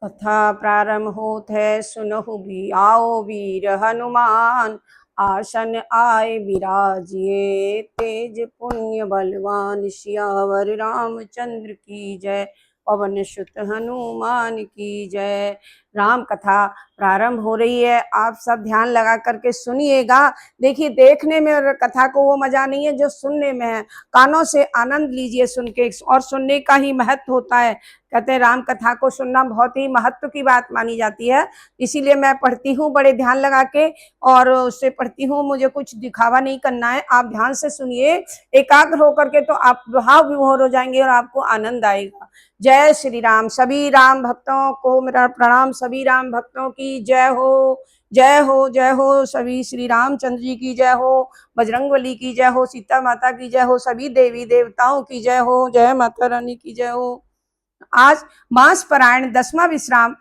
कथा प्रारंभ होत है, सुनहु भी आओ वीर हनुमान। आसन आए विराजिए, तेज पुण्य बलवान। सियावर रामचंद्र की जय, पवन सुत हनुमान की जय। राम कथा प्रारंभ हो रही है, आप सब ध्यान लगा करके सुनिएगा। देखिए, देखने में और कथा को वो मजा नहीं है जो सुनने में है। कानों से आनंद लीजिए सुन के, और सुनने का ही महत्व होता है। कहते हैं राम कथा को सुनना बहुत ही महत्व की बात मानी जाती है, इसीलिए मैं पढ़ती हूँ बड़े ध्यान लगा के, और उससे पढ़ती हूँ। मुझे कुछ दिखावा नहीं करना है, आप ध्यान से सुनिए एकाग्र होकर के, तो आप भाव विभोर हो जाएंगे और आपको आनंद आएगा। जय श्री राम। सभी राम भक्तों को मेरा प्रणाम। सभी राम भक्तों की जय हो, जय हो, जय हो। सभी श्री रामचंद्र जी की जय हो, बजरंगबली की जय हो, सीता माता की जय हो, सभी देवी देवताओं की जय हो, जय माता रानी की जय हो। आज मास पारायण 10वां विश्राम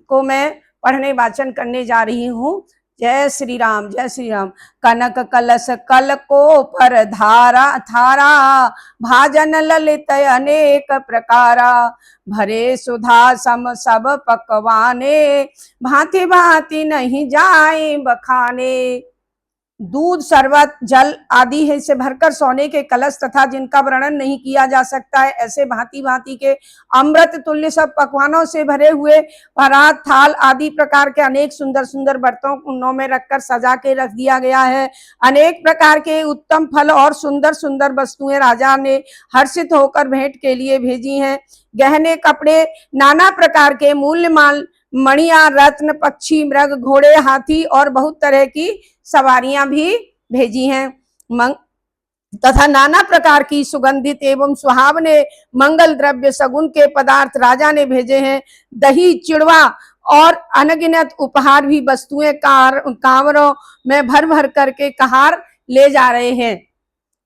को मैं पढ़ने वाचन करने जा रही हूँ। जय श्री राम, जय श्री राम। कनक कलश कल को पर धारा थारा, भाजन ललित अनेक प्रकारा। भरे सुधा सम सब पकवाने, भांति भांति नहीं जाए बखाने। दूध, शरबत, जल आदि है से भरकर सोने के कलश तथा जिनका वर्णन नहीं किया जा सकता है, ऐसे भांति भांति के अमृत तुल्य सब पकवानों से भरे हुए परात, थाल आदि प्रकार के अनेक सुंदर सुंदर बर्तनों उन्नों में रखकर सजा के रख दिया गया है। अनेक प्रकार के उत्तम फल और सुंदर सुंदर वस्तुएं राजा ने हर्षित होकर भेंट के लिए भेजी हैं। गहने, कपड़े, नाना प्रकार के मूल्यवान मणिया, रत्न, पक्षी, मृग, घोड़े, हाथी और बहुत तरह की सवारियां भी भेजी हैं। तथा नाना प्रकार की सुगंधित एवं सुहावने मंगल द्रव्य सगुन के पदार्थ राजा ने भेजे हैं। दही, चिड़वा और अनगिनत उपहार भी वस्तुएं कांवरों में भर भर करके कहार ले जा रहे हैं।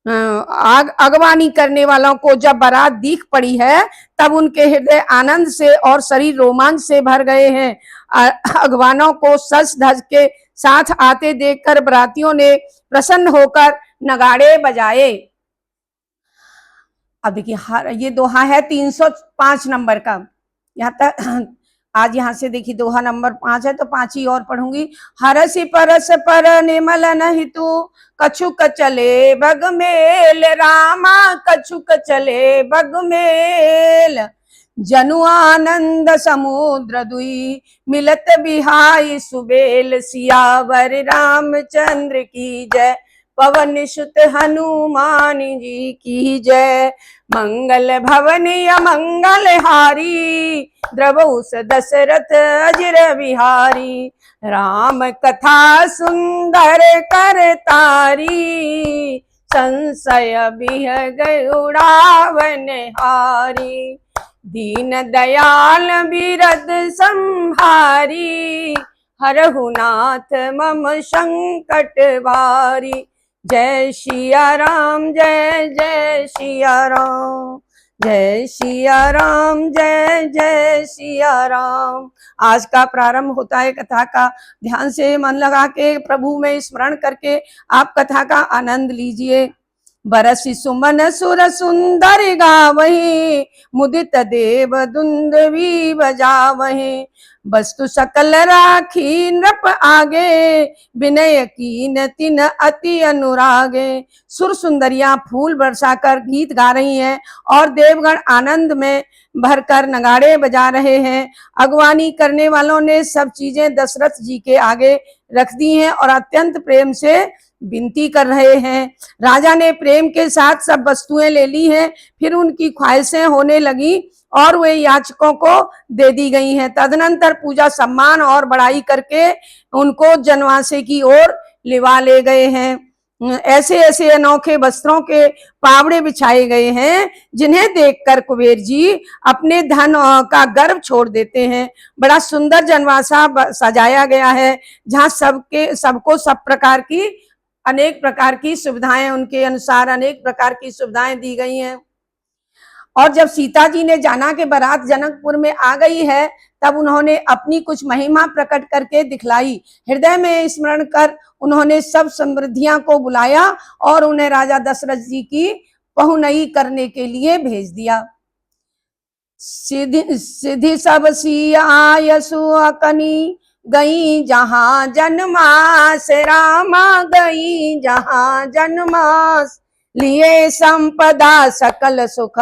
अगवानी करने वालों को जब बारात दिख पड़ी है, तब उनके हृदय आनंद से और शरीर रोमांच से भर गए हैं। अगवानों को सज धज के साथ आते देखकर बरातियों ने प्रसन्न होकर नगाड़े बजाए। अब देखिए, ये दोहा है 305 नंबर का। यहाँ तक आज यहाँ से देखिए दोहा नंबर 5 है, तो 5 ही और पढ़ूंगी। हरसि परस पर निमल नहितु, कछुक चले बग मेल। रामा कछुक चले बग मेल, जनु आनंद समुद्र दुई, मिलत बिहाई सुबेल। सियावर रामचंद्र की जय, पवन सुत हनुमान जी की जय। मंगल भवन अमंगल हारी, द्रवउस दशरथ अजर बिहारी। राम कथा सुंदर कर तारी, संशय बिह गए उड़ावन हारी। दीन दयाल बिरद संहारी, हरहु नाथ मम संकट भारी। जय सिया राम, जय जय सिया राम, जय सिया राम, जय जय सिया राम। आज का प्रारंभ होता है कथा का। ध्यान से मन लगा के प्रभु में स्मरण करके आप कथा का आनंद लीजिए। बरसि सुमन सुर सुंदर गावहीं, मुदित देव दुंदुभी बजावहीं। वस्तु सकल राखी नृप आगे, विनय कीन तिन अति अनुरागे। सुर सुंदरियां फूल बरसाकर गीत गा रही हैं और देवगण आनंद में भरकर नगाड़े बजा रहे हैं। अगवानी करने वालों ने सब चीजें दशरथ जी के आगे रख दी हैं और अत्यंत प्रेम से विनती कर रहे हैं। राजा ने प्रेम के साथ सब वस्तुएं ले ली हैं, फिर उनकी ख्वाहिशें होने लगी और वे याचकों को दे दी गई हैं। तदनंतर पूजा, सम्मान और बड़ाई करके उनको जनवासे की ओर लिवा ले गए हैं। ऐसे ऐसे अनोखे वस्त्रों के पावड़े बिछाए गए हैं, जिन्हें देखकर कुबेर जी अपने धन का गर्व छोड़ देते हैं। बड़ा सुंदर जनवासा सजाया गया है, जहाँ सबको सब प्रकार की अनेक प्रकार की सुविधाएं, उनके अनुसार अनेक प्रकार की सुविधाएं दी गई हैं। और जब सीता जी ने जाना कि बारात जनकपुर में आ गई है, तब उन्होंने अपनी कुछ महिमा प्रकट करके दिखलाई। हृदय में स्मरण कर उन्होंने सब समृद्धियां को बुलाया और उन्हें राजा दशरथ जी की पहुनई करने के लिए भेज दिया। सिद्धि सिद्धि सब सिया सुअकनी, गई जहां जन्मास रामा, गई जहां जन्मास। लिए संपदा सकल सुख,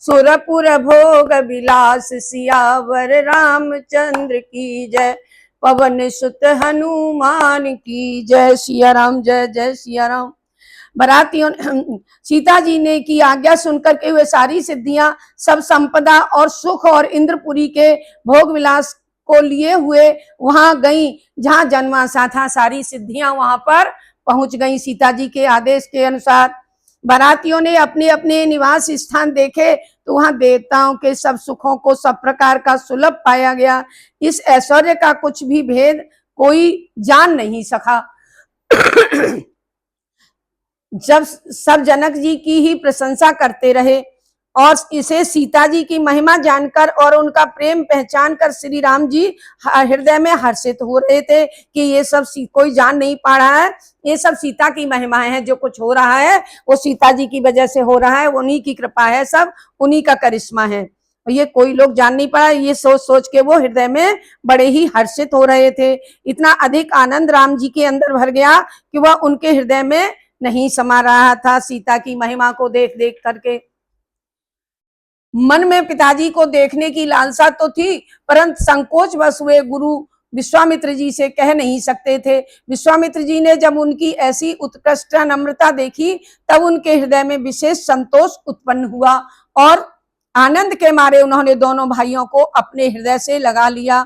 सुरपुर भोग विलास, सियावर रामचंद्र की जय, पवन सुत हनुमान की जय। सिया राम, जय जय सिया राम। बारातियों सीता जी ने की आज्ञा सुनकर के वे सारी सिद्धियां, सब संपदा और सुख और इंद्रपुरी के भोग विलास को लिए हुए वहां गई जहां जन्माशा था। सारी सिद्धियां वहां पर पहुंच गई सीता जी के आदेश के अनुसार। बारातियों ने अपने अपने निवास स्थान देखे तो वहां देवताओं के सब सुखों को सब प्रकार का सुलभ पाया गया। इस ऐश्वर्य का कुछ भी भेद कोई जान नहीं सका। जब सब जनक जी की ही प्रशंसा करते रहे और इसे सीता जी की महिमा जानकर और उनका प्रेम पहचान कर श्री राम जी हृदय में हर्षित हो रहे थे कि ये सब कोई जान नहीं पा रहा है, ये सब सीता की महिमाएं हैं। जो कुछ हो रहा है वो सीता जी की वजह से हो रहा है, उन्हीं की कृपा है, सब उन्हीं का करिश्मा है। ये कोई लोग जान नहीं पा, ये सोच सोच के वो हृदय में बड़े ही हर्षित हो रहे थे। इतना अधिक आनंद राम जी के अंदर भर गया कि वह उनके हृदय में नहीं समा रहा था सीता की महिमा को देख देख करके। मन में पिताजी को देखने की लालसा तो थी, परंतु संकोच बस वे गुरु विश्वामित्र जी से कह नहीं सकते थे। विश्वामित्र जी ने जब उनकी ऐसी उत्कृष्ट नम्रता देखी तब उनके हृदय में विशेष संतोष उत्पन्न हुआ और आनंद के मारे उन्होंने दोनों भाइयों को अपने हृदय से लगा लिया।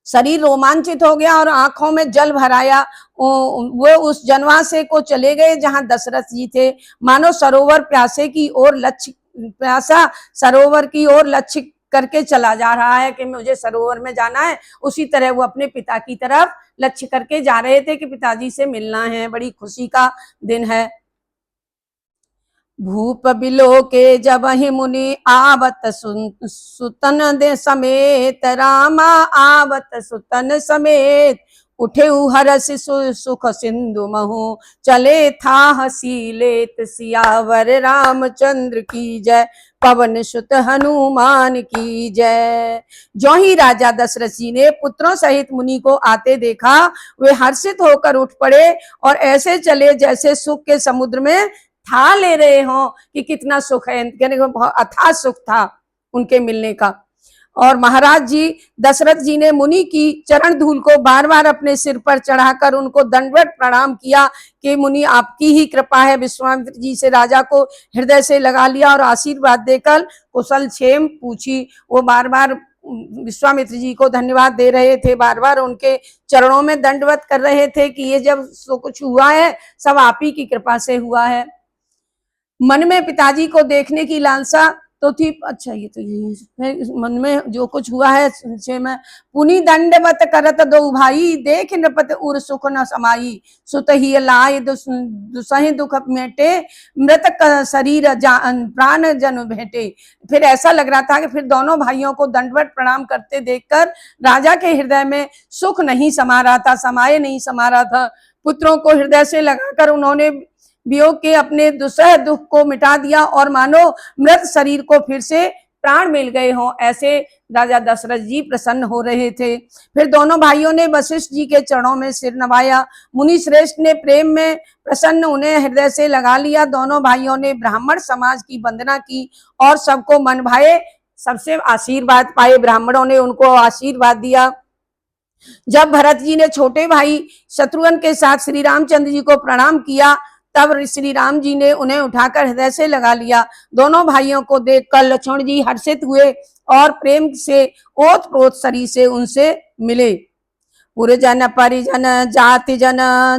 शरीर रोमांचित हो गया और आंखों में जल भर आया। वो उस जनवासे को चले गए जहां दशरथ जी थे। मानो सरोवर प्यासे की ओर लक्ष्य, प्यासा सरोवर की ओर लक्ष्य करके चला जा रहा है कि मुझे सरोवर में जाना है, उसी तरह वो अपने पिता की तरफ लक्ष्य करके जा रहे थे कि पिताजी से मिलना है। बड़ी खुशी का दिन है। भूप बिलो के जब ही मुनि आवत सुतन दे समेत, रामा आवत सुतन समेत, उठे हरस सुख सिंधु महु, चले था हसी लेत, सियावर रामचंद्र की जय, पवन सुत हनुमान की जय। जो ही राजा दशरथ जी ने पुत्रों सहित मुनि को आते देखा, वे हर्षित होकर उठ पड़े और ऐसे चले जैसे सुख के समुद्र में था ले रहे हो कि कितना सुख है, यानी अथाह सुख था उनके मिलने का। और महाराज जी दशरथ जी ने मुनि की चरण धूल को बार बार अपने सिर पर चढ़ाकर उनको दंडवत प्रणाम किया कि मुनि आपकी ही कृपा है। विश्वामित्र जी से राजा को हृदय से लगा लिया और आशीर्वाद देकर कुशल क्षेम पूछी। वो बार बार विश्वामित्र जी को धन्यवाद दे रहे थे, बार बार उनके चरणों में दंडवत कर रहे थे कि ये जब कुछ हुआ है सब आप ही की कृपा से हुआ है। मन में पिताजी को देखने की लालसा तो थी। अच्छा ये तो यही मन में जो कुछ हुआ है में पुनि दंडवत करत दो भाई, देख नृपत उर सुख न समाई, सुत ही लाय दुसहि दुख मेटे, मृत शरीर प्राण जन भेटे। फिर ऐसा लग रहा था कि फिर दोनों भाइयों को दंडवत प्रणाम करते देखकर राजा के हृदय में सुख नहीं समा रहा था, समाये नहीं समा रहा था। पुत्रों को हृदय से लगाकर उन्होंने वियोग के अपने दुसह दुख को मिटा दिया और मानो मृत शरीर को फिर से प्राण मिल गए हों, ऐसे राजा दशरथ जी प्रसन्न हो रहे थे। फिर दोनों भाइयों ने वशिष्ठ जी के चरणों में सिर नवाया। मुनि श्रेष्ठ ने प्रेम में प्रसन्न उन्हें हृदय से लगा लिया। दोनों भाइयों ने ब्राह्मण समाज की वंदना की और सबको मन भाए सबसे आशीर्वाद पाए। ब्राह्मणों ने उनको आशीर्वाद दिया। जब भरत जी ने छोटे भाई शत्रुघ्न के साथ श्री रामचंद्र जी को प्रणाम किया तब श्री राम जी ने उन्हें उठाकर हृदय से लगा लिया। दोनों भाइयों को देखकर लक्ष्मण जी हर्षित हुए और प्रेम से ओत प्रोत शरीर से उनसे मिले। पुरजन परिजन जाति जन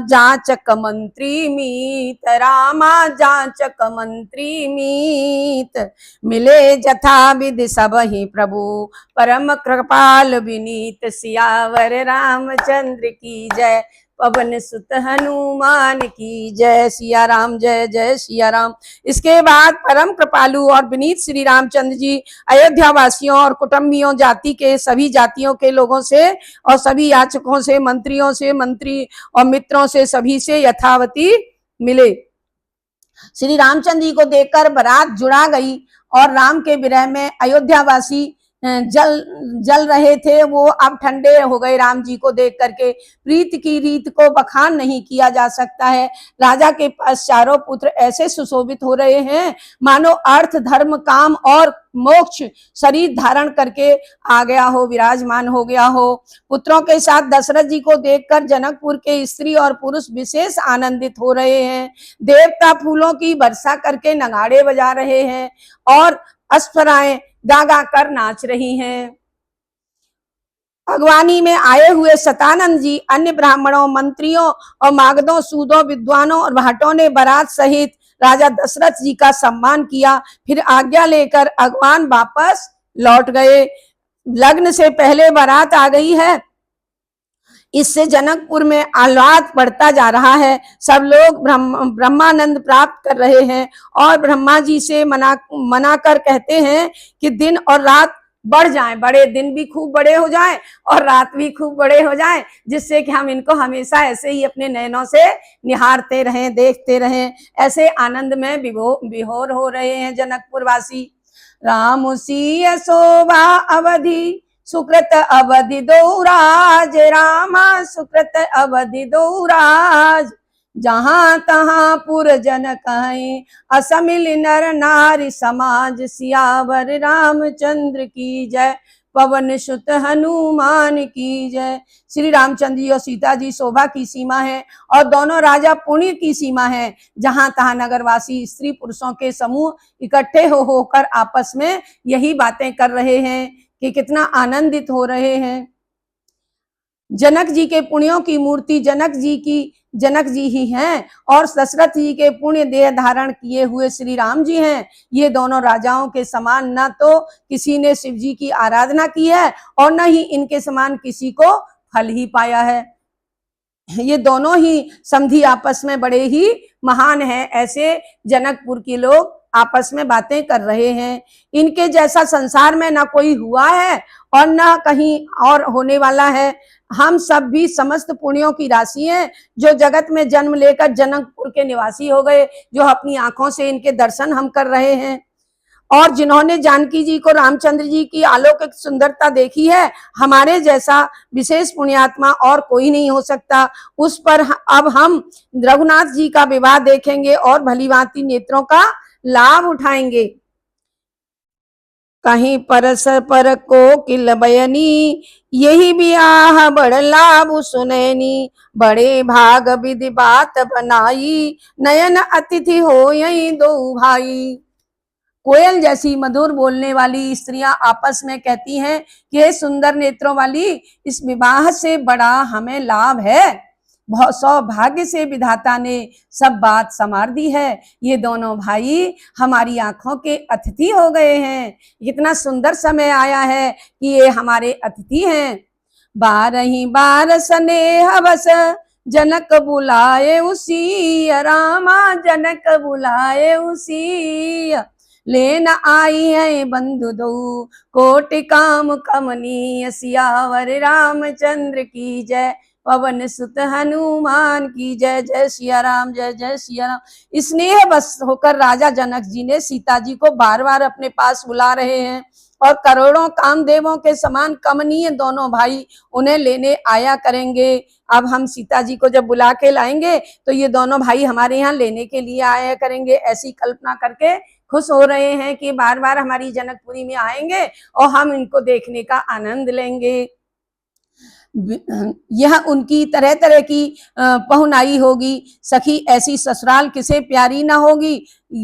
जाचक मंत्री मीत, रामा जाचक मंत्री मीत, मिले जथा विधि सब ही प्रभु, परम कृपाल विनीत, सियावर रामचंद्र की जय, पवन सुत हनुमान की जय। सिया राम, जय जय सिया राम। इसके बाद परम कृपालु और विनीत श्री रामचंद्र जी अयोध्या वासियों और कुटुंबियों जाति के सभी जातियों के लोगों से और सभी याचकों से, मंत्रियों से, मंत्री और मित्रों से सभी से यथावती मिले। श्री रामचंद्र जी को देखकर बारात जुड़ा गई और राम के विरह में अयोध्यावासी जल रहे थे, वो अब ठंडे हो गए राम जी को देख करके। प्रीत की रीत को बखान नहीं किया जा सकता है। राजा के पास चारों पुत्र ऐसे सुशोभित हो रहे हैं मानो अर्थ, धर्म, काम और मोक्ष शरीर धारण करके आ गया हो, विराजमान हो गया हो। पुत्रों के साथ दशरथ जी को देखकर जनकपुर के स्त्री और पुरुष विशेष आनंदित हो रहे हैं। देवता फूलों की वर्षा करके नगाड़े बजा रहे हैं और अश्वराएं गा गा कर नाच रही हैं। अगवानी में आए हुए सतानंद जी, अन्य ब्राह्मणों, मंत्रियों और मागधों, सूदों, विद्वानों और भाटों ने बारात सहित राजा दशरथ जी का सम्मान किया। फिर आज्ञा लेकर अगवान वापस लौट गए। लग्न से पहले बारात आ गई है, इससे जनकपुर में आह्लाद बढ़ता जा रहा है। सब लोग ब्रह्मानंद प्राप्त कर रहे हैं और ब्रह्मा जी से मना कर कहते हैं कि दिन और रात बढ़ जाएं, बड़े दिन भी खूब बड़े हो जाएं और रात भी खूब बड़े हो जाएं, जिससे कि हम इनको हमेशा ऐसे ही अपने नयनों से निहारते रहें, देखते रहें। ऐसे आनंद में विभोर हो रहे हैं जनकपुर वासी। राम सिय शोभा अवधि सुकृत अवधि दो राज, रामा सुकृत अवधि दो राज। जहां तहां पुर जन कहीं, असमिल नर नारी समाज। सियावर रामचंद्र की जय, पवन सुत हनुमान की जय। श्री रामचंद्र जी और सीता जी शोभा की सीमा है और दोनों राजा पुण्य की सीमा है। जहां तहां नगरवासी स्त्री पुरुषों के समूह इकट्ठे होकर आपस में यही बातें कर रहे हैं कि कितना आनंदित हो रहे हैं। जनक जी के पुण्यों की मूर्ति जनक जी ही हैं और दशरथ जी के पुण्य देह धारण किए हुए श्री राम जी हैं। ये दोनों राजाओं के समान न तो किसी ने शिव जी की आराधना की है और न ही इनके समान किसी को फल ही पाया है। ये दोनों ही समधी आपस में बड़े ही महान हैं। ऐसे जनकपुर के लोग आपस में बातें कर रहे हैं। इनके जैसा संसार में ना कोई हुआ है और ना कहीं और होने वाला है। हम सब भी समस्त पुण्यों की राशि हैं, जो जगत में जन्म लेकर जनकपुर के निवासी हो गए, जो अपनी आंखों से इनके दर्शन हम कर रहे हैं। और जिन्होंने जानकी जी को रामचंद्र जी की अलौकिक सुंदरता देखी है, हमारे जैसा विशेष पुण्यात्मा और कोई नहीं हो सकता। उस पर अब हम रघुनाथ जी का विवाह देखेंगे और भलीभांति नेत्रों का लाभ उठाएंगे। कहीं परस पर को किल बयनी, यही ब्याह बड़ लाभ सुनैनी। बड़े भाग विधि बात बनाई, नयन अतिथि हो यही दो भाई। कोयल जैसी मधुर बोलने वाली स्त्रियां आपस में कहती हैं कि हे सुंदर नेत्रों वाली, इस विवाह से बड़ा हमें लाभ है। बहुत सौभाग्य से विधाता ने सब बात संवार दी है। ये दोनों भाई हमारी आंखों के अतिथि हो गए हैं। कितना सुंदर समय आया है कि ये हमारे अतिथि हैं। 12 बार स्नेह बस, जनक बुलाए उसी, रामा जनक बुलाए उसी। लेन आई है बंधु दो, कोटि काम कमनीय। सियावर रामचंद्र की जय, पवन सुत हनुमान की जय। जय सिया राम, जय जय सिया राम। स्नेह बस होकर राजा जनक जी ने सीता जी को बार बार अपने पास बुला रहे हैं और करोड़ों कामदेवों के समान कमनीय दोनों भाई उन्हें लेने आया करेंगे। अब हम सीता जी को जब बुला के लाएंगे तो ये दोनों भाई हमारे यहाँ लेने के लिए आया करेंगे। ऐसी कल्पना करके खुश हो रहे हैं कि बार बार हमारी जनकपुरी में आएंगे और हम इनको देखने का आनंद लेंगे। यह उनकी तरह तरह की पहुनाई होगी। सखी ऐसी ससुराल किसे प्यारी ना होगी।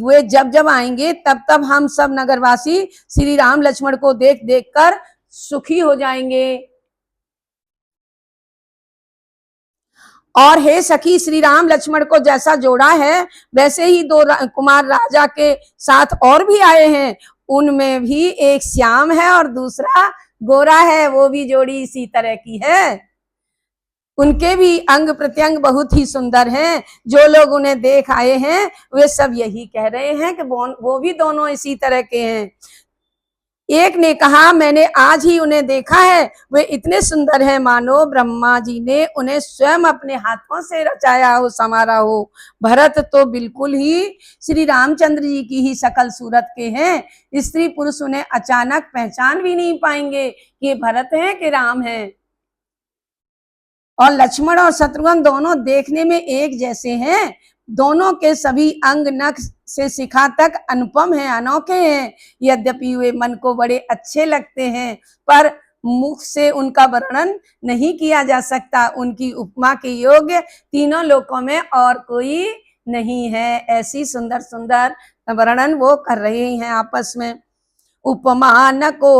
वे जब जब आएंगे तब तब हम सब नगरवासी श्री राम लक्ष्मण को देख देख कर सुखी हो जाएंगे। और हे सखी, श्री राम लक्ष्मण को जैसा जोड़ा है वैसे ही 2 कुमार राजा के साथ और भी आए हैं। उनमें भी एक श्याम है और दूसरा गोरा है। वो भी जोड़ी इसी तरह की है। उनके भी अंग प्रत्यंग बहुत ही सुंदर हैं। जो लोग उन्हें देख आए हैं वे सब यही कह रहे हैं कि वो भी दोनों इसी तरह के हैं। एक ने कहा, मैंने आज ही उन्हें देखा है, वे इतने सुंदर हैं मानो ब्रह्मा जी ने उन्हें स्वयं अपने हाथों से रचाया हो, संवारा हो। भरत तो बिल्कुल ही श्री रामचंद्र जी की ही शकल सूरत के हैं। स्त्री पुरुष उन्हें अचानक पहचान भी नहीं पाएंगे कि ये भरत हैं कि राम हैं। और लक्ष्मण और शत्रुघ्न दोनों देखने में एक जैसे हैं। दोनों के सभी अंग नख से शिखा तक अनुपम हैं, अनोखे हैं। यद्यपि वे मन को बड़े अच्छे लगते हैं, पर मुख से उनका वर्णन नहीं किया जा सकता। उनकी उपमा के योग्य तीनों लोकों में और कोई नहीं है। ऐसी सुंदर सुंदर वर्णन वो कर रहे हैं आपस में। उपमान को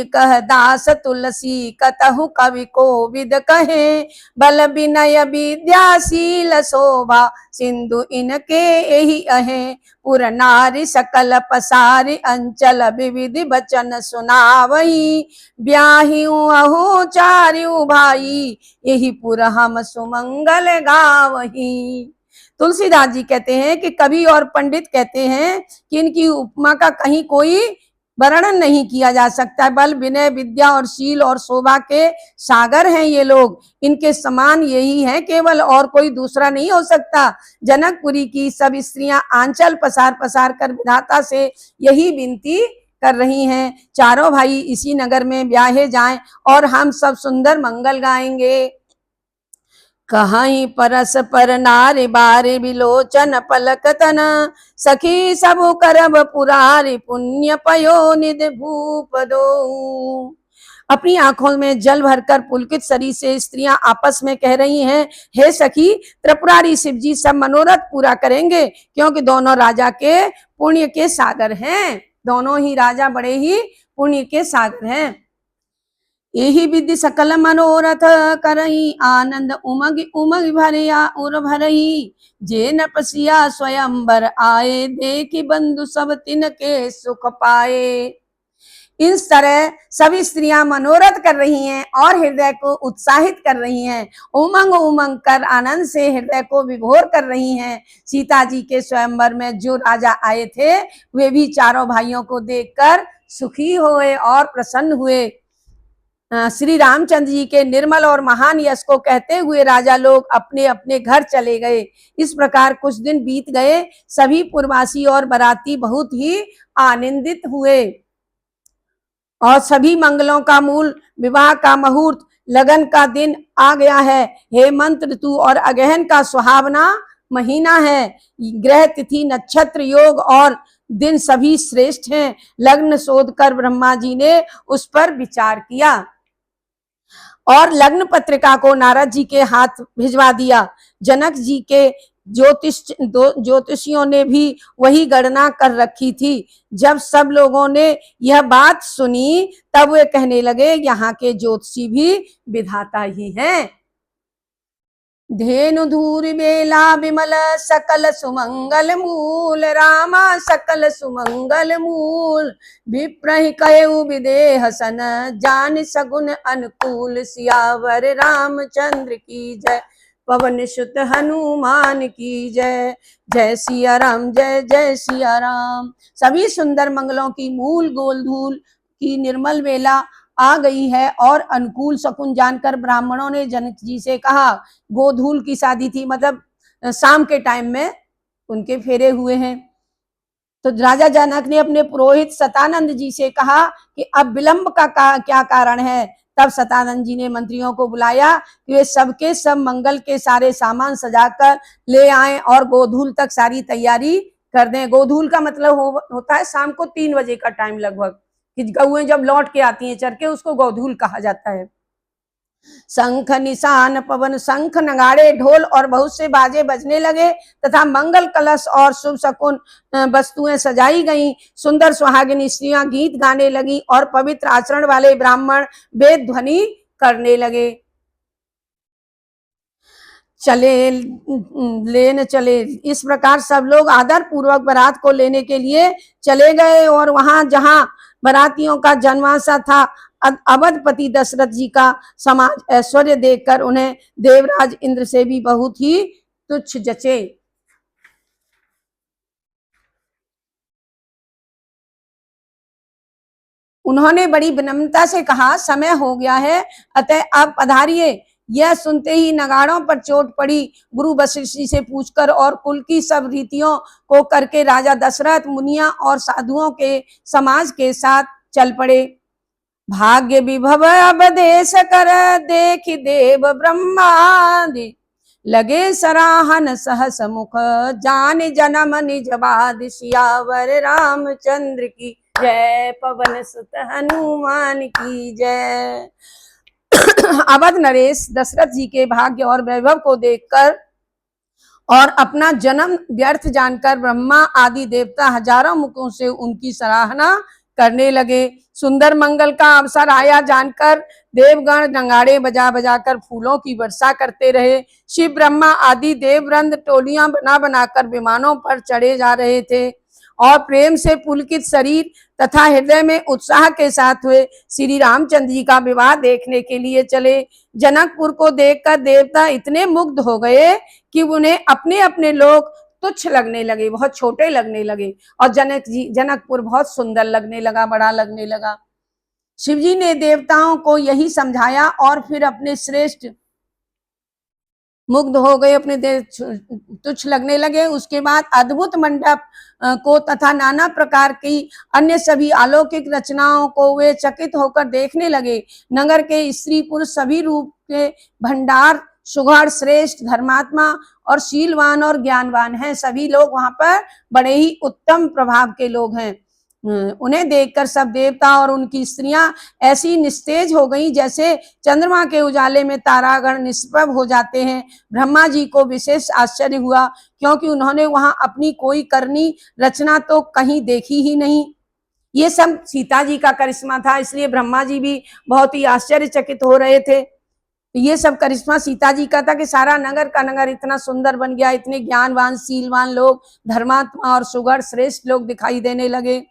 कह दास तुलसी कतहु कवि को विद कहे, बल विनय विद्याशील शोभा सिंधु इनके यही अहे। पुर नारी सकल पसारी अंचल विविध बचन सुनावही, ब्याहियों अहो चारियों भाई यही पुर हम सुमंगल गावही। तुलसीदास जी कहते हैं कि कवि और पंडित कहते हैं कि इनकी उपमा का कहीं कोई वर्णन नहीं किया जा सकता। बल विनय विद्या और शील और शोभा के सागर हैं ये लोग। इनके समान यही है केवल, और कोई दूसरा नहीं हो सकता। जनकपुरी की सब स्त्रियां आंचल पसार पसार कर विधाता से यही विनती कर रही हैं, चारों भाई इसी नगर में ब्याहे जाएं और हम सब सुंदर मंगल गाएंगे। कहीं परस पर नारी बारी विलोचन पलक तन, सखी सब करब पुरारी पुण्य पयो निध भूप दो। अपनी आंखों में जल भरकर पुलकित शरीर से स्त्रियां आपस में कह रही हैं, हे सखी, त्रिपुरारी शिव जी सब मनोरथ पूरा करेंगे, क्योंकि दोनों राजा के पुण्य के सागर हैं। दोनों ही राजा बड़े ही पुण्य के सागर हैं। यही विधि सकल मनोरथ करही, आनंद उमग उमग भरिया उर भरही। जे नपसिया स्वयंवर आए, देखी बंधु सब तिनके सुख पाए। इस तरह सभी स्त्रियां मनोरथ कर रही हैं और हृदय को उत्साहित कर रही हैं। उमंग उमंग कर आनंद से हृदय को विभोर कर रही हैं। सीता जी के स्वयंवर में जो राजा आए थे, वे भी चारों भाइयों को देखकर सुखी हुए और प्रसन्न हुए। श्री रामचंद्र जी के निर्मल और महान यश को कहते हुए राजा लोग अपने अपने घर चले गए। इस प्रकार कुछ दिन बीत गए। सभी पुरवासी और बराती बहुत ही आनंदित हुए और सभी मंगलों का मूल विवाह का मुहूर्त, लगन का दिन आ गया है। हेमंत ऋतु और अगहन का सुहावना महीना है। ग्रह तिथि नक्षत्र योग और दिन सभी श्रेष्ठ हैं। लग्न शोध कर ब्रह्मा जी ने उस पर विचार किया और लग्न पत्रिका को नारद जी के हाथ भिजवा दिया। जनक जी के ज्योतिषियों ने भी वही गणना कर रखी थी। जब सब लोगों ने यह बात सुनी, तब वे कहने लगे, यहाँ के ज्योतिषी भी विधाता ही हैं। धेनु धूरि बेला विमल सकल सुमंगल मूल, रामा सकल सुमंगल मूल। विप्रहि कयउ विदेह सन, जान सगुन अनुकूल। सियावर रामचंद्र की जय, पवन सुत हनुमान की जय। जय सिया राम, जय जय सिया राम। सभी सुंदर मंगलों की मूल गोधूल की निर्मल बेला आ गई है और अनुकूल शकुन जानकर ब्राह्मणों ने जनक जी से कहा। गोधूल की शादी थी, मतलब शाम के टाइम में उनके फेरे हुए हैं। तो राजा जनक ने अपने पुरोहित सतानंद जी से कहा कि अब विलंब का क्या कारण है। तब सतानंद जी ने मंत्रियों को बुलाया कि वे सबके सब मंगल के सारे सामान सजाकर ले आए और गोधूल तक सारी तैयारी कर दें। गोधूल का मतलब होता है शाम को 3 बजे का टाइम लगभग, कि गौएं जब लौट के आती हैं चर के, उसको गोधूल कहा जाता है। शंख निशान पवन शंख नगाड़े ढोल और बहुत से बाजे बजने लगे तथा मंगल कलश और शुभ शकुन वस्तुएं सजाई गईं। सुंदर सुहागिनी स्त्रियां गीत गाने लगी और पवित्र आचरण वाले ब्राह्मण वेद ध्वनि करने लगे। लेने चले। इस प्रकार सब लोग आदर पूर्वक बारात को लेने के लिए चले गए और वहां जहां बारातियों का जनवासा था, अवधपति दशरथ जी का समाज ऐश्वर्य देखकर उन्हें देवराज इंद्र से भी बहुत ही तुच्छ जचे। उन्होंने बड़ी विनम्रता से कहा, समय हो गया है, अतः आप पधारिए। यह सुनते ही नगाड़ों पर चोट पड़ी। गुरु वशिष्ठ जी से पूछकर और कुल की सब रीतियों को करके राजा दशरथ मुनिया और साधुओं के समाज के साथ चल पड़े। भाग्य विभव अब देश कर देख देव ब्रह्मादि, लगे सराहन सहस मुख जान जन्म निज बाद। सियावर रामचंद्र की जय, पवन सुत हनुमान की जय। अवध नरेश दशरथ जी के भाग्य और वैभव को देखकर और अपना जन्म व्यर्थ जानकर ब्रह्मा आदि देवता हजारों मुखों से उनकी सराहना करने लगे। सुंदर मंगल का अवसर आया जानकर देवगण नगाड़े बजा बजाकर फूलों की वर्षा करते रहे। शिव ब्रह्मा आदि देववृंद टोलियां बना बनाकर विमानों पर चढ़े जा रहे थे और प्रेम से पुलकित शरीर तथा हृदय में उत्साह के साथ हुए श्री रामचंद्र जी का विवाह देखने के लिए चले। जनकपुर को देखकर देवता इतने मुग्ध हो गए कि उन्हें अपने अपने लोग तुच्छ लगने लगे, बहुत छोटे लगने लगे, और जनकपुर बहुत सुंदर लगने लगा, बड़ा लगने लगा। शिवजी ने देवताओं को यही समझाया और फिर अपने श्रेष्ठ मुग्ध हो गए, अपने तुच्छ लगने लगे। उसके बाद अद्भुत मंडप को तथा नाना प्रकार की अन्य सभी अलौकिक रचनाओं को वे चकित होकर देखने लगे। नगर के स्त्री पुरुष सभी रूप के भंडार, सुघड़, श्रेष्ठ, धर्मात्मा और शीलवान और ज्ञानवान हैं। सभी लोग वहां पर बड़े ही उत्तम प्रभाव के लोग हैं। उन्हें देखकर सब देवता और उनकी स्त्रियां ऐसी निस्तेज हो गई जैसे चंद्रमा के उजाले में तारागण निष्प्रभ हो जाते हैं। ब्रह्मा जी को विशेष आश्चर्य हुआ, क्योंकि उन्होंने वहां अपनी कोई करनी रचना तो कहीं देखी ही नहीं। ये सब सीता जी का करिश्मा था, इसलिए ब्रह्मा जी भी बहुत ही आश्चर्यचकित हो रहे थे। ये सब करिश्मा सीता जी का था कि सारा नगर का नगर इतना सुंदर बन गया, इतने ज्ञानवान, शीलवान लोग, धर्मात्मा और सुगढ़ श्रेष्ठ लोग दिखाई देने लगे।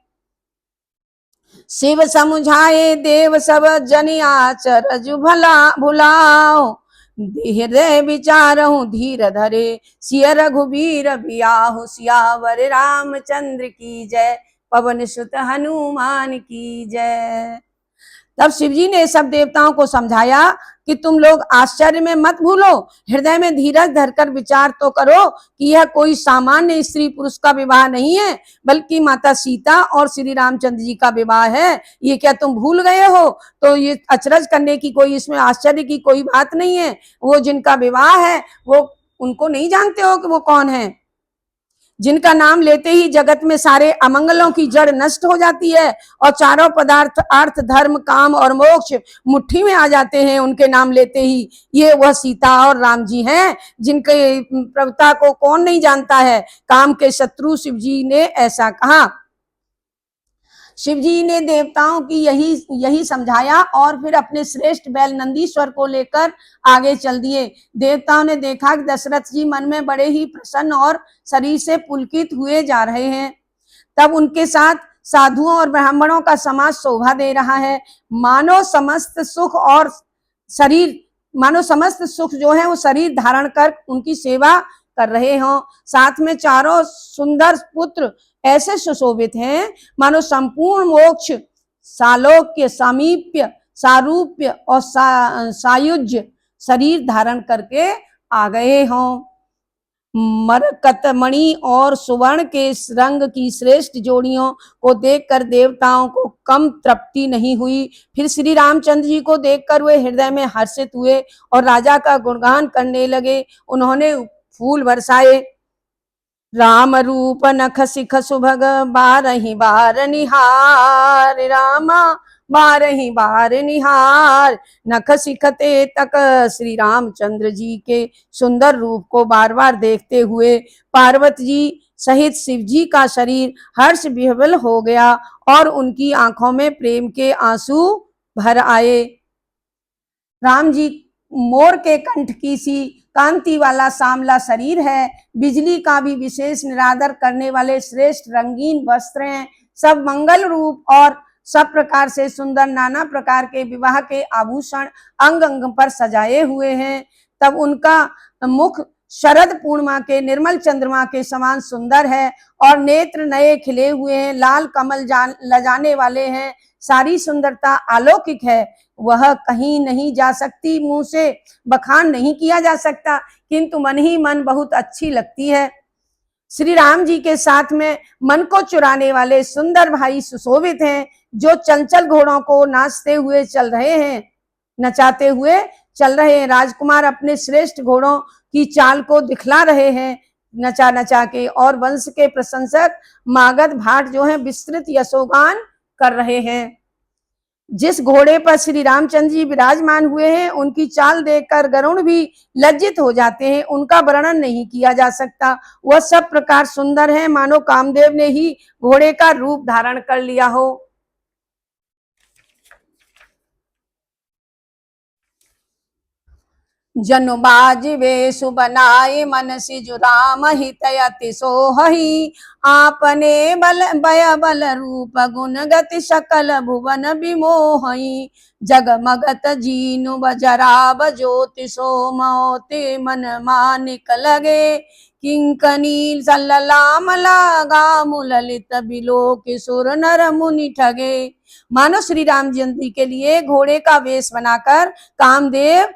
शिव समुझाए देव सब जन आचरज भला भुलाओ, हृदय विचारहु धीर धरे सिय रघुबीर बियाहु। सियावर रामचंद्र की जय, पवन सुत हनुमान की जय। तब शिवजी ने सब देवताओं को समझाया कि तुम लोग आश्चर्य में मत भूलो, हृदय में धीरज धरकर विचार तो करो कि यह कोई सामान्य स्त्री पुरुष का विवाह नहीं है, बल्कि माता सीता और श्री रामचंद्र जी का विवाह है। ये क्या तुम भूल गए हो? तो ये अचरज करने की कोई, इसमें आश्चर्य की कोई बात नहीं है। वो जिनका विवाह है वो उनको नहीं जानते हो कि वो कौन है? जिनका नाम लेते ही जगत में सारे अमंगलों की जड़ नष्ट हो जाती है और चारों पदार्थ अर्थ, धर्म, काम और मोक्ष मुट्ठी में आ जाते हैं उनके नाम लेते ही। ये वह सीता और राम जी हैं, जिनके प्रभुता को कौन नहीं जानता है। काम के शत्रु शिव जी ने ऐसा कहा। शिवजी ने देवताओं की यही समझाया और फिर अपने श्रेष्ठ बैल नंदीश्वर को लेकर आगे चल दिए। देवताओं ने देखा कि दशरथ जी मन में बड़े ही प्रसन्न और शरीर से पुलकित हुए जा रहे हैं। तब उनके साथ साधुओं और ब्राह्मणों का समाज शोभा दे रहा है। मानो समस्त सुख जो है वो शरीर धारण कर उनकी सेवा कर रहे हों। साथ में चारों सुंदर पुत्र ऐसे सुशोभित हैं मानो संपूर्ण मोक्ष, सालोक्य, सामीप्य, सारूप्य और सायुज्य शरीर धारण करके आ गए हों। मरकत मणि और सुवर्ण के रंग की श्रेष्ठ जोड़ियों को देखकर देवताओं को कम तृप्ति नहीं हुई। फिर श्री रामचंद्र जी को देखकर वे हृदय में हर्षित हुए और राजा का गुणगान करने लगे। उन्होंने फूल बरसाए। राम रूप नख सिख सुभग बारही बार निहार, रामा बारही बार निहार। नख सिखते तक श्री रामचंद्र जी के सुंदर रूप को बार बार देखते हुए पार्वती जी सहित शिव जी का शरीर हर्ष विह्वल हो गया और उनकी आंखों में प्रेम के आंसू भर आए। राम जी मोर के कंठ की सी कांति वाला सांवला शरीर है, बिजली का भी विशेष निरादर करने वाले श्रेष्ठ रंगीन वस्त्र हैं, सब मंगल रूप और सब प्रकार से सुंदर नाना प्रकार के विवाह के आभूषण अंग अंग पर सजाए हुए हैं। तब उनका मुख शरद पूर्णिमा के निर्मल चंद्रमा के समान सुंदर है और नेत्र नए खिले हुए हैं, लाल कमल लजाने वाले हैं। सारी सुंदरता अलौकिक है, वह कहीं नहीं जा सकती, मुंह से बखान नहीं किया जा सकता, किंतु मन ही मन बहुत अच्छी लगती है। श्री राम जी के साथ में मन को चुराने वाले सुंदर भाई सुशोभित हैं, जो चंचल घोड़ों को नाचते हुए चल रहे हैं, नचाते हुए चल रहे हैं। राजकुमार अपने श्रेष्ठ घोड़ों की चाल को दिखला रहे हैं नचा नचा के, और वंश के प्रशंसक मागध भाट जो हैं विस्तृत यशोगान कर रहे हैं। जिस घोड़े पर श्री रामचंद्र जी विराजमान हुए हैं, उनकी चाल देखकर गरुड़ भी लज्जित हो जाते हैं, उनका वर्णन नहीं किया जा सकता। वह सब प्रकार सुंदर है, मानो कामदेव ने ही घोड़े का रूप धारण कर लिया हो। जनु बाज वेशु बनाए मन सिजु राम हितयति सोहहि, आपने बल बय बल रूप गुण गति सकल भुवन विमोहहि। जगमगत जीनु बजराब ज्योति सोमोते मन मानिक लगे, किंकनी सल्ललाम लागा मुललित बिलोक सुर नर मुनि ठगे। मानो श्री राम जी के लिए घोड़े का वेश बनाकर कामदेव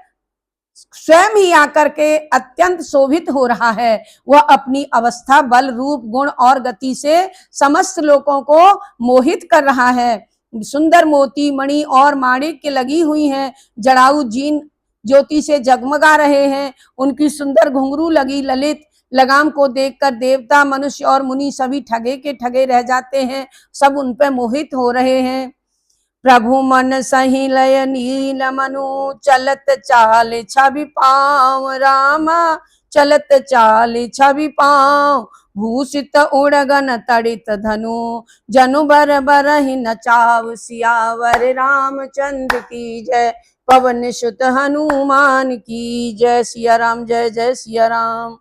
स्वयं ही आकर के अत्यंत शोभित हो रहा है। वह अपनी अवस्था, बल, रूप, गुण और गति से समस्त लोगों को मोहित कर रहा है। सुंदर मोती, मणि और माणिक्य लगी हुई हैं, जड़ाऊ जीन ज्योति से जगमगा रहे हैं। उनकी सुंदर घुंघरू लगी ललित लगाम को देखकर देवता, मनुष्य और मुनि सभी ठगे के ठगे रह जाते हैं, सब उन पर मोहित हो रहे हैं। प्रभु मन सही लय नील मनु, चलत चाल छवि पाँव राम, चलत चाल छवि पाँव। भूषित उड़गन तड़ित धनु, जनु बर बरहि नचाव। सियावर रामचंद्र की जय, पवन सुत हनुमान की जय। सिया राम, जय जय सिया राम।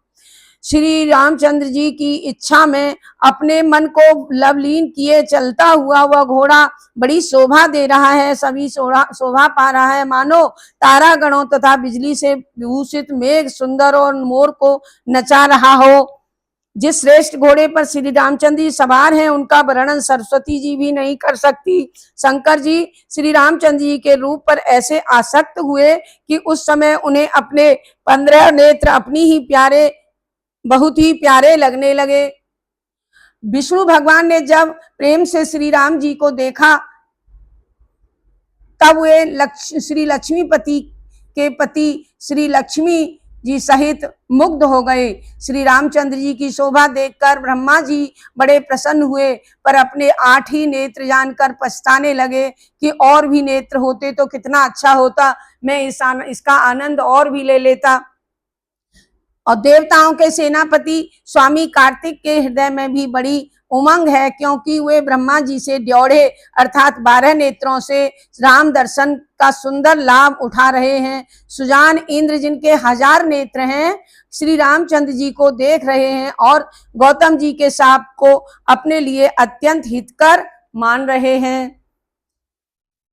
श्री रामचंद्र जी की इच्छा में अपने मन को लवलीन किए चलता हुआ वह घोड़ा बड़ी शोभा दे रहा है, सभी शोभा पा रहा है, मानो तारागणों तथा बिजली से विभूषित मेघ सुंदर और मोर को नचा रहा हो। जिस श्रेष्ठ घोड़े पर श्री रामचंद्र जी सवार हैं, उनका वर्णन सरस्वती जी भी नहीं कर सकती। शंकर जी श्री रामचंद्र जी के रूप पर ऐसे आसक्त हुए कि उस समय उन्हें अपने 15 नेत्र अपनी ही बहुत ही प्यारे लगने लगे। विष्णु भगवान ने जब प्रेम से श्री राम जी को देखा, तब वे श्री लक्ष्मीपति के पति श्री लक्ष्मी जी सहित मुग्ध हो गए। श्री रामचंद्र जी की शोभा देखकर ब्रह्मा जी बड़े प्रसन्न हुए, पर अपने 8 ही नेत्र जानकर पछताने लगे कि और भी नेत्र होते तो कितना अच्छा होता, मैं इसका आनंद और भी ले लेता। और देवताओं के सेनापति स्वामी कार्तिक के हृदय में भी बड़ी उमंग है, क्योंकि वे ब्रह्मा जी से ड्योढ़े अर्थात 12 नेत्रों से राम दर्शन का सुंदर लाभ उठा रहे हैं। सुजान इंद्र जिनके 1000 नेत्र हैं, श्री रामचंद्र जी को देख रहे हैं और गौतम जी के साप को अपने लिए अत्यंत हितकर मान रहे हैं।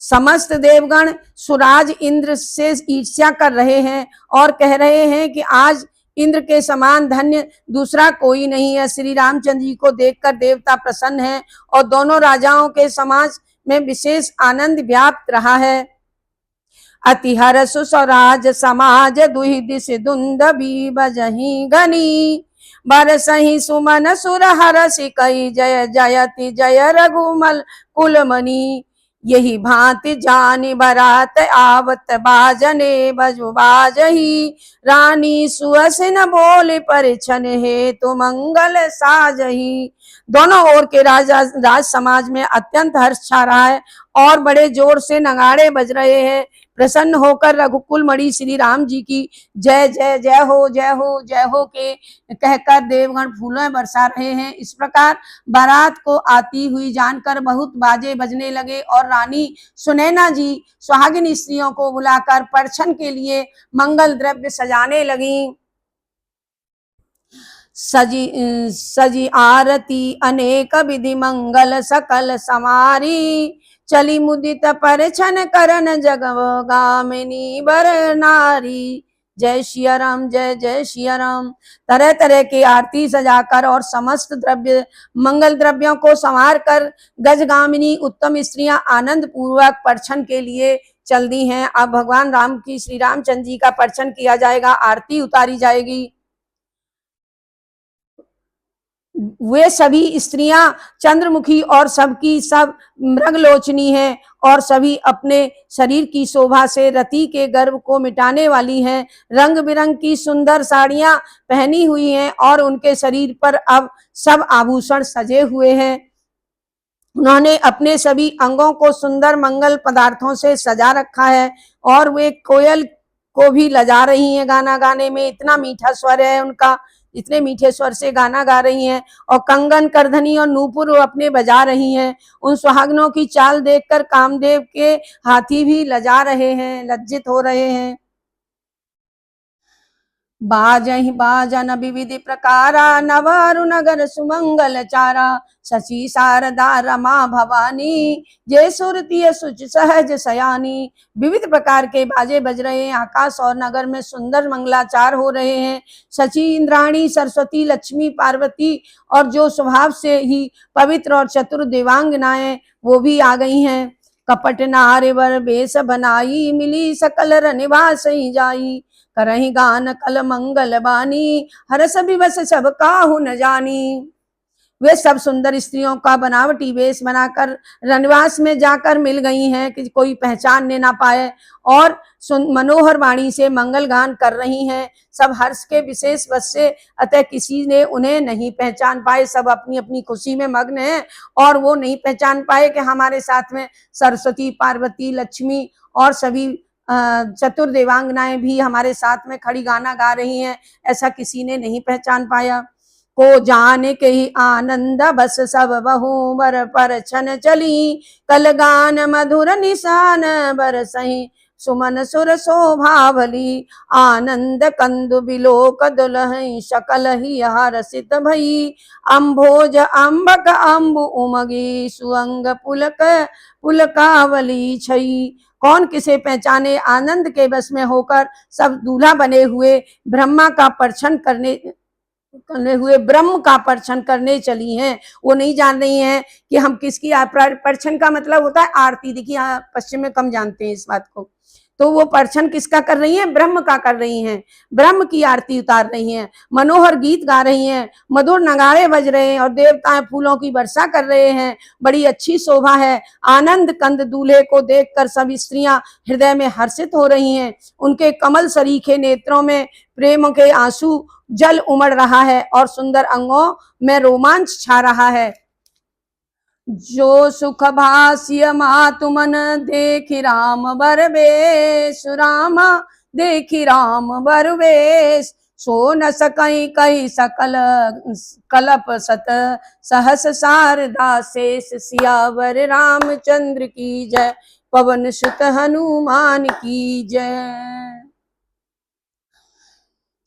समस्त देवगण सुराज इंद्र से ईर्ष्या कर रहे हैं और कह रहे हैं कि आज इंद्र के समान धन्य दूसरा कोई नहीं है। श्री रामचंद्र जी को देखकर देवता प्रसन्न हैं और दोनों राजाओं के समाज में विशेष आनंद व्याप्त रहा है। अति हर्ष स्वराज समाज दुहि दिश दुंदभी बजहि गनी, बरसहि सुमन सुर हरषि कहि जय जयति जय रघुमल कुलमणि। यही भांति जानि बरात आवत बाजने बजु बाजही, रानी सुअसिन बोले परिछन हेतु मंगल साजही। दोनों ओर के राज समाज में अत्यंत हर्ष छा रहा है और बड़े जोर से नगाड़े बज रहे हैं। प्रसन्न होकर रघुकुल मणि श्री राम जी की जय जय जय हो जय हो जय हो के कहकर देवगण फूलों बरसा रहे हैं। इस प्रकार बारात को आती हुई जानकर बहुत बाजे बजने लगे और रानी सुनैना जी सुहागिन स्त्रियों को बुलाकर परछन के लिए मंगल द्रव्य सजाने लगी। सजी आरती अनेक विधि मंगल सकल समारी, चली मुदित परछन करन जगव गामिनी बर नारी। जय सिया राम, जय जय सिया राम। तरह तरह की आरती सजाकर और समस्त द्रव्य मंगल द्रव्यों को संवार कर गजगामिनी उत्तम स्त्रियां आनंद पूर्वक परछन के लिए चल दी हैं। अब भगवान राम की, श्री रामचंद्र जी का परछन किया जाएगा, आरती उतारी जाएगी। वे सभी स्त्रियां चंद्रमुखी और सबकी सब मृगलोचनी हैं और सभी अपने शरीर की शोभा से रति के गर्व को मिटाने वाली हैं। रंग बिरंग की सुंदर साड़ियां पहनी हुई हैं और उनके शरीर पर अब सब आभूषण सजे हुए हैं। उन्होंने अपने सभी अंगों को सुंदर मंगल पदार्थों से सजा रखा है और वे कोयल को भी लजा रही हैं गाना गाने में। इतना मीठा स्वर है उनका, इतने मीठे स्वर से गाना गा रही हैं। और कंगन, करधनी और नूपुर अपने बजा रही हैं। उन सुहागनों की चाल देखकर कामदेव के हाथी भी लजा रहे हैं, लज्जित हो रहे हैं। बाजहि बाजन विविधि प्रकारा, नवारु नगर सुमंगल चारा। शशि शारदा रमा भवानी, जय सुरती सुच सहज सयानी। विविध प्रकार के बाजे बज रहे हैं, आकाश और नगर में सुंदर मंगलाचार हो रहे हैं। शची, इंद्राणी, सरस्वती, लक्ष्मी, पार्वती और जो स्वभाव से ही पवित्र और चतुर देवांगनाएं वो भी आ गई हैं। कपट नार वर बेस बनाई, मिली सकल रनिवास ही जाई। करहि गान कल मंगल बानी, हरस विवश सब काहू न जानी। वे सब सुंदर स्त्रियों का बनावटी वेश बनाकर रनवास में जाकर मिल गई हैं कि कोई पहचानने ना पाए और मनोहर वाणी से मंगल गान कर रही हैं। सब हर्ष के विशेष वश से, अतः किसी ने उन्हें नहीं पहचान पाए। सब अपनी अपनी खुशी में मग्न हैं और वो नहीं पहचान पाए कि हमारे साथ में सरस्वती, पार्वती, लक्ष्मी और सभी चतुर देवांगनाएं भी हमारे साथ में खड़ी गाना गा रही हैं। ऐसा किसी ने नहीं पहचान पाया। को जान के ही आनंद बस सब बहु बर पर छन चली। कल गान मधुर निशान बरसहि, सुमन सुर शोभावली। आनंद कंदु बिलोक दुलहि, सकल ही हरसित भई। अम्भोज अम्बक अम्बु उमगी, सुअंग पुलक पुलकावली छई। कौन किसे पहचाने, आनंद के बस में होकर सब दूल्हा बने हुए ब्रह्मा का परछन करने हुए ब्रह्म का परछन करने चली हैं। वो नहीं जान रही हैं कि हम किसकी, परछन का मतलब होता है आरती। देखिए पश्चिम में कम जानते हैं इस बात को। तो वो परछन किसका कर रही हैं, ब्रह्म का कर रही हैं। ब्रह्म की आरती उतार रही हैं, मनोहर गीत गा रही हैं, मधुर नगाड़े बज रहे हैं और देवताएं फूलों की वर्षा कर रहे हैं। बड़ी अच्छी शोभा है। आनंद कंद दूल्हे को देखकर सब स्त्रियां हृदय में हर्षित हो रही हैं। उनके कमल सरीखे नेत्रों में प्रेम के आंसू जल उमड़ रहा है और सुंदर अंगों में रोमांच छा रहा है। जो सुख भाष्य मातु मन, देखि राम बर बेश। राम देखि राम बर बेश, सो न सकई कही सकल कलप सत। सहस शारदा शेष, सियावर रामचंद्र की जय। पवन सुत हनुमान की जय।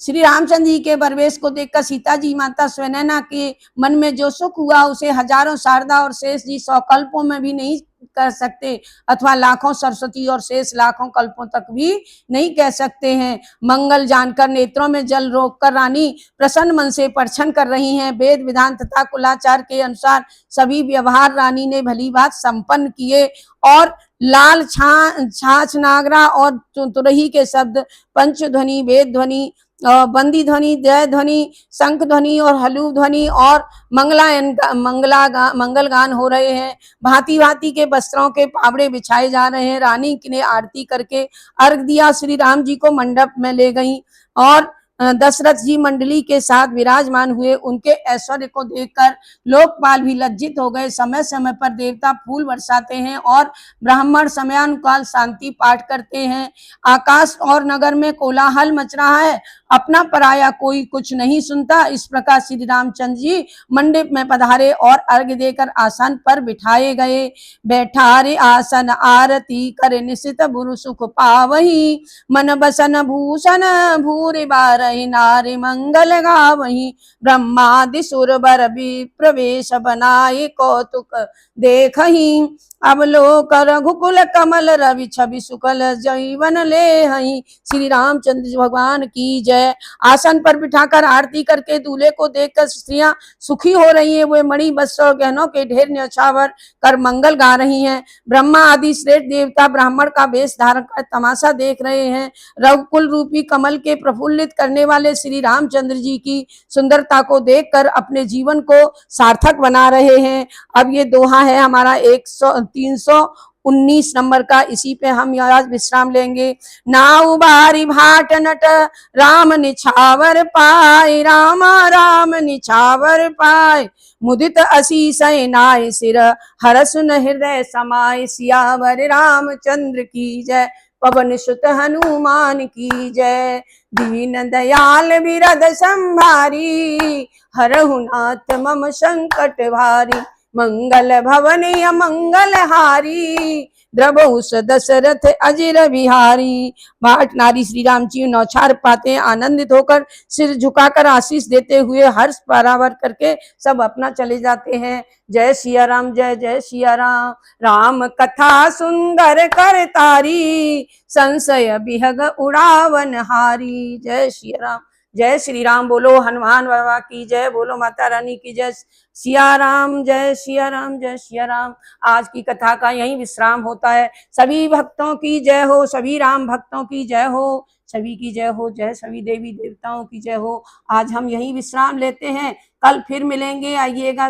श्री रामचंद्र जी के प्रवेश को देखकर सीता जी माता स्वनैना के मन में जो सुख हुआ उसे हजारों शारदा और शेष जी 100 कल्पों में भी नहीं कर सकते, अथवा लाखों सरस्वती और शेष लाखों कल्पों तक भी नहीं कह सकते हैं। मंगल जानकर नेत्रों में जल रोककर रानी प्रसन्न मन से परछन कर रही हैं। वेद विधान तथा कुलाचार के अनुसार सभी व्यवहार रानी ने भली बात संपन्न किए और लाल छाछ नागरा और तुरही के शब्द, पंचध्वनि, वेद ध्वनि, बंदी ध्वनि, जय ध्वनि, शंख ध्वनि और हलू ध्वनि और मंगल गान हो रहे हैं। भांति भांति के वस्त्रों के पावड़े बिछाए जा रहे हैं। रानी ने आरती करके अर्घ दिया, श्री राम जी को मंडप में ले गई और दशरथ जी मंडली के साथ विराजमान हुए। उनके ऐश्वर्य को देखकर लोकपाल भी लज्जित हो गए। समय समय पर देवता फूल बरसाते हैं और ब्राह्मण समयानुकाल शांति पाठ करते हैं। आकाश और नगर में कोलाहल मच रहा है, अपना पराया कोई कुछ नहीं सुनता। इस प्रकार श्री रामचंद्र जी मंडप में पधारे और अर्घ्य देकर आसन पर बिठाए गए। बैठारे आसन आरती करे, निशित गुरु सुख पावही। मन बसन भूषण भूरि बारही, सही नारी मंगल गावहीं, ब्रह्मादि सुर बर भी प्रवेश बनाई कौतुक देखहीं। अब लोक रघुकुल कमल रवि छवि सुकल जीवन ले हहीं। श्री रामचंद्र जी भगवान की जय। आसन पर बिठाकर आरती करके दूल्हे को देखकर स्त्रियां सुखी हो रही हैं। वे मणि वस्त्र और गहनों के ढेर न्यौछावर कर मंगल गा रही हैं। ब्रह्मा आदि श्रेष्ठ देवता ब्राह्मण का वेश धारण कर तमाशा देख रहे हैं। रघुकुल रूपी कमल के प्रफुल्लित करने वाले श्री रामचंद्र जी की सुंदरता को देखकर अपने जीवन को सार्थक बना रहे हैं। अब ये दोहा है हमारा 319 नंबर का, इसी पे हम आज विश्राम लेंगे। नाउ बारी भाट नट राम निछावर पाए, रामा राम निछावर पाए, मुदित असीस नाय सिर हरस न हृदय समाय। सियावर रामचंद्र की जय, पवन सुत हनुमान की जय। दीन दयाल बिरद संभारी, हरहु नाथ मम संकट भारी। मंगल भवन मंगल हारी, द्रवहु दशरथ अजिर बिहारी। भाट नारी श्री राम जी नौछार पाते हैं, आनंदित होकर सिर झुकाकर आशीष देते हुए हर्ष परावर करके सब अपना चले जाते हैं। जय सिया राम, जय जय सिया राम। राम कथा सुंदर कर तारी, संशय बिहग उड़ावन हारी। जय सिया राम, जय श्री राम। बोलो हनुमान बाबा की जय, बोलो माता रानी की जय। सिया राम, जय सिया राम, जय सिया राम। आज की कथा का यही विश्राम होता है। सभी भक्तों की जय हो, सभी राम भक्तों की जय हो, सभी की जय हो। जय सभी देवी देवताओं की जय हो। आज हम यही विश्राम लेते हैं, कल फिर मिलेंगे। आइएगा।